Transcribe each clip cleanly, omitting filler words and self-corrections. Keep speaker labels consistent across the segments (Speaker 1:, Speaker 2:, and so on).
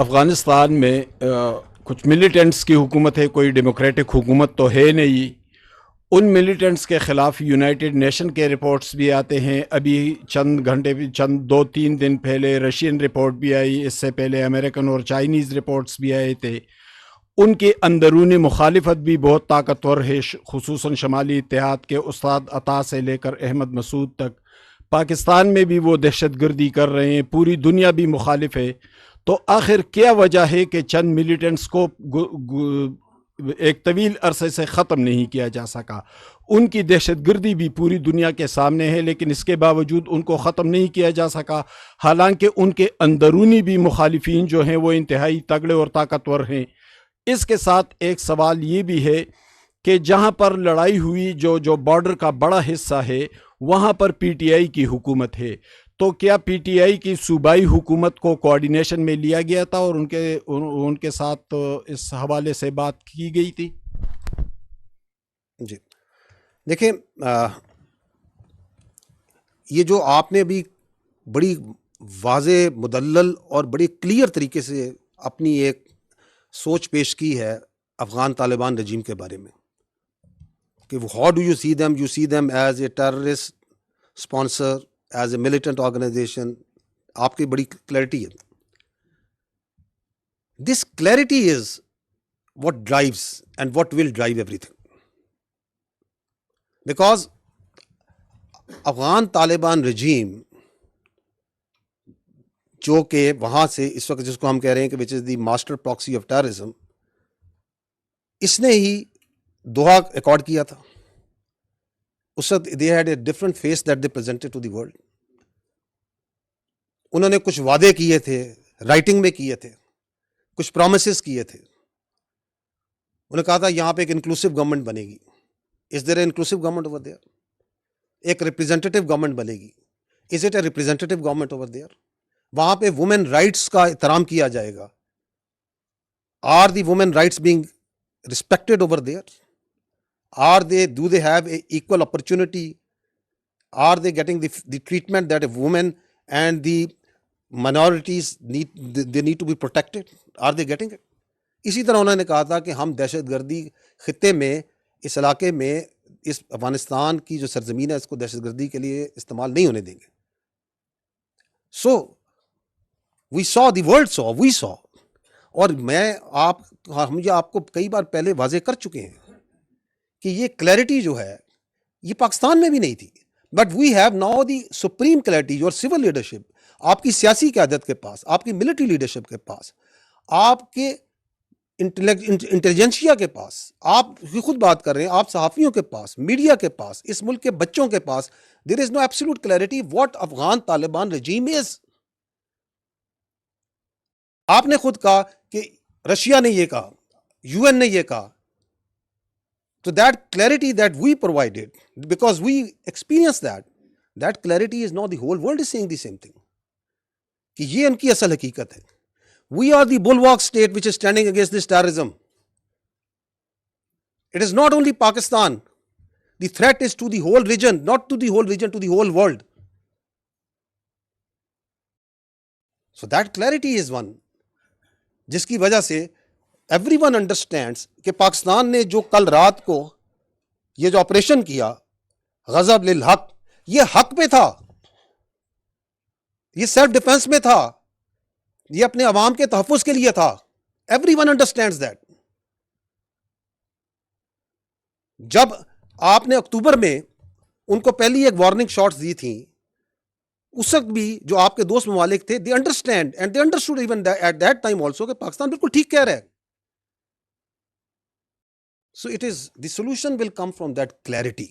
Speaker 1: افغانستان میں کچھ ملیٹنٹس کی حکومت ہے، کوئی ڈیموکریٹک حکومت تو ہے نہیں. ان ملیٹنٹس کے خلاف یونائٹڈ نیشن کے رپورٹس بھی آتے ہیں. ابھی چند گھنٹے چند 2-3 دن پہلے رشین رپورٹ بھی آئی، اس سے پہلے امریکن اور چائنیز رپورٹس بھی آئے تھے. ان کی اندرونی مخالفت بھی بہت طاقتور ہے، خصوصاً شمالی اتحاد کے استاد عطا سے لے کر احمد مسعود تک. پاکستان میں بھی وہ دہشت گردی کر رہے ہیں، پوری دنیا بھی مخالف ہے. تو آخر کیا وجہ ہے کہ چند ملیٹنٹس کو ایک طویل عرصے سے ختم نہیں کیا جا سکا؟ ان کی دہشت گردی بھی پوری دنیا کے سامنے ہے، لیکن اس کے باوجود ان کو ختم نہیں کیا جا سکا، حالانکہ ان کے اندرونی بھی مخالفین جو ہیں وہ انتہائی تگڑے اور طاقتور ہیں. اس کے ساتھ ایک سوال یہ بھی ہے کہ جہاں پر لڑائی ہوئی، جو بارڈر کا بڑا حصہ ہے، وہاں پر پی ٹی آئی کی حکومت ہے. تو کیا پی ٹی آئی کی صوبائی حکومت کو کوارڈینیشن میں لیا گیا تھا اور ان کے ساتھ اس حوالے سے بات کی گئی تھی؟
Speaker 2: جی دیکھیں، یہ جو آپ نے بھی بڑی واضح، مدلل اور بڑی کلیئر طریقے سے اپنی ایک سوچ پیش کی ہے افغان طالبان رجیم کے بارے میں کہ how do you see them as a terrorist sponsor, as a militant organization. آپ کی بڑی کلیئرٹی ہے. This clarity is what drives and what will drive everything. Because Afghan Taliban regime جو کہ وہاں سے اس وقت جس کو ہم کہہ رہے ہیں کہ which is the master proxy of terrorism، اس نے ہی دوحہ ایکارڈ کیا تھا. اس وقت they had a different face that they presented to the world. انہوں نے کچھ وعدے کیے تھے، رائٹنگ میں کیے تھے، کچھ پرومسز کیے تھے. انہوں نے کہا تھا یہاں پہ ایک انکلوسو گورنمنٹ بنے گی. Is there a inclusive government over there? ایک ریپرزینٹیو گورنمنٹ بنے گی. Is it a representative government over there? وہاں پہ وومن رائٹس کا احترام کیا جائے گا. Are the women rights being respected over there? Do they have a equal opportunity? Are they getting the treatment that a women and the minorities they need to be protected? Are they getting it? اسی طرح انہوں نے کہا تھا کہ ہم دہشت گردی خطے میں، اس علاقے میں، اس افغانستان کی جو سرزمین ہے اس کو دہشت گردی کے لیے استعمال نہیں ہونے دیں گے. سو وی سو، دی ورلڈ سو، وی سو. اور ہم یہ آپ کو کئی بار پہلے واضح کر چکے ہیں کہ یہ کلیئرٹی جو ہے یہ پاکستان میں بھی نہیں تھی. But we have now the supreme clarity. Your sole leadership, آپ کی سیاسی قیادت کے پاس، آپ کی ملٹری لیڈرشپ کے پاس، آپ کے انٹیلیجنسیا کے پاس، آپ خود بات کر رہے ہیں، آپ صحافیوں کے پاس، میڈیا کے پاس، اس ملک کے بچوں کے پاس، there is no absolute clarity what Afghan Taliban regime is. آپ نے خود کہا کہ رشیا نے یہ کہا، یو این نے یہ کہا. So that clarity that we provided, because we experienced that clarity is now the whole world is saying the same thing. کہ یہ ان کی اصل حقیقت ہے. We are the bulwark state which is standing against this terrorism. It is not only Pakistan. The threat is to the whole region, not to the whole region, to the whole world. So that clarity is one. جس کی وجہ سے every one understands کہ پاکستان نے جو کل رات کو یہ جو آپریشن کیا غضب للحق، یہ حق پہ تھا، یہ سیلف ڈیفenس میں تھا، یہ اپنے عوام کے تحفظ کے لیے تھا. Every one understands that. جب آپ نے اکتوبر میں ان کو پہلی ایک وارننگ شاٹس دی تھیں، اس وقت بھی جو آپ کے دوست ممالک تھے they understand and they understood even at that time also کہ پاکستان بالکل ٹھیک کہہ رہا ہے. So it is, the solution will come from that clarity,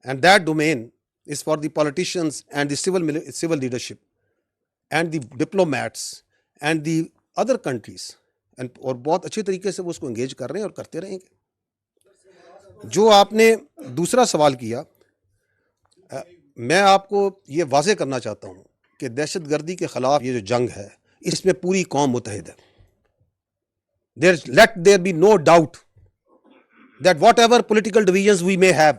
Speaker 2: and that domain is for the politicians and the civil leadership and the diplomats and the other countries, and اور بہت اچھے طریقے سے وہ اس کو انگیج کر رہے ہیں اور کرتے رہیں گے. جو آپ نے دوسرا سوال کیا، میں آپ کو یہ واضح کرنا چاہتا ہوں کہ دہشت گردی کے خلاف یہ جو جنگ ہے اس میں پوری قوم متحد ہے. Let there be no doubt that whatever political divisions we may have,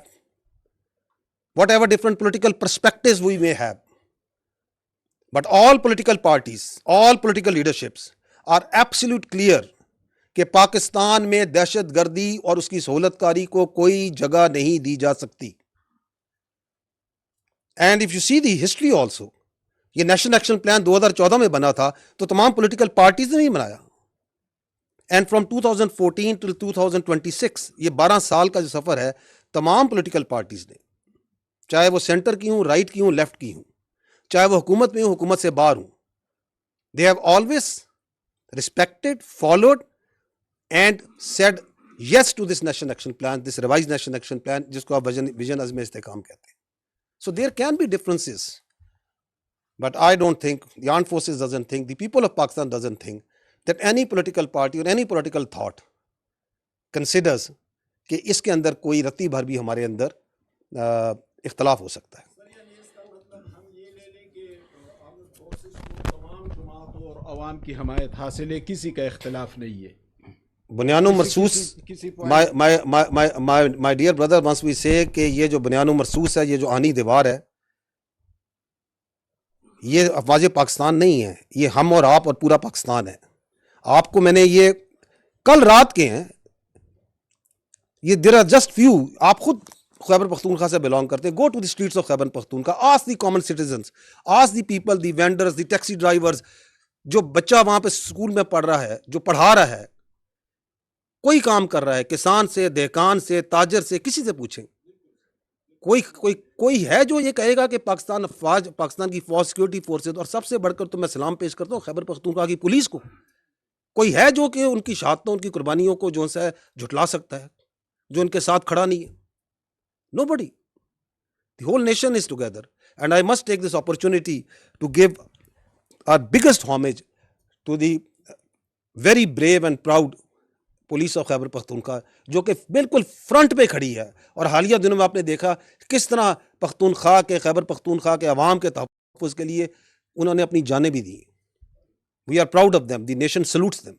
Speaker 2: whatever different political perspectives we may have, But all political parties, all political leaderships are absolute clear کہ پاکستان میں دہشت گردی اور اس کی سہولت کاری کو کوئی جگہ نہیں دی جا سکتی. And if you see the history also, یہ نیشنل ایکشن پلان 2014 میں بنا تھا تو تمام پولیٹیکل پارٹیز نے نہیں بنایا. اینڈ فرام 2014 ٹل 2026 یہ 12 سال کا جو سفر ہے, تمام پولیٹیکل پارٹیز نے, چاہے وہ سینٹر کی ہوں, رائٹ کی ہوں, لیفٹ کی ہوں, چاہے وہ حکومت میں ہوں, حکومت سے باہر ہوں, they have always respected, followed and said yes to this national action plan, this revise national action plan, جس کو آپ ویژن عزم استحکام کہتے ہیں. So there can be differences, but I don't think, the armed forces doesn't think, the people of Pakistan doesn't think that any political party or any political thought considers کہ اس کے اندر کوئی رتی بھر بھی ہمارے اندر اختلاف ہو سکتا ہے.
Speaker 1: تمام جماعتوں اور عوام کی حمایت حاصل ہے, کسی کا اختلاف نہیں ہے.
Speaker 2: بنیان و مرصوص, my dear brother, once we say کہ یہ جو بنیان و مرصوص ہے, یہ جو آہنی دیوار ہے, یہ افواج پاکستان نہیں ہے, یہ ہم اور آپ اور پورا پاکستان ہے. آپ کو میں نے یہ کل رات کے ہیں, یہ there are just few, آپ خود خیبر پختونخوا سے بلانگ کرتے ہیں, go to the streets of Khyber Pakhtunkhwa, ask the common citizens, ask the people, the vendors, the taxi drivers, جو بچہ وہاں پہ اسکول میں پڑھ رہا ہے, جو پڑھا رہا ہے, کوئی کام کر رہا ہے, کسان سے, دہقان سے, تاجر سے, کسی سے پوچھیں, کوئی ہے جو یہ کہے گا کہ پاکستان کی فوج, سیکورٹی فورسز, اور سب سے بڑھ کر تو میں سلام پیش کرتا ہوں خیبر پختونخوا کی پولیس کو, کوئی ہے جو کہ ان کی شہادتوں, ان کی قربانیوں کو جو ہے جھٹلا سکتا ہے, جو ان کے ساتھ کھڑا نہیں ہے. Nobody. The whole nation is together, and I must take this opportunity to give our biggest homage to the very brave and proud police of Khyber Pakhtunkhwa, جو کہ بالکل فرنٹ پہ کھڑی ہے. اور حالیہ دنوں میں آپ نے دیکھا کس طرح پختونخوا کے, خیبر پختونخوا کے عوام کے تحفظ کے لیے انہوں نے اپنی جانیں بھی دی. We are proud of them. The nation salutes them.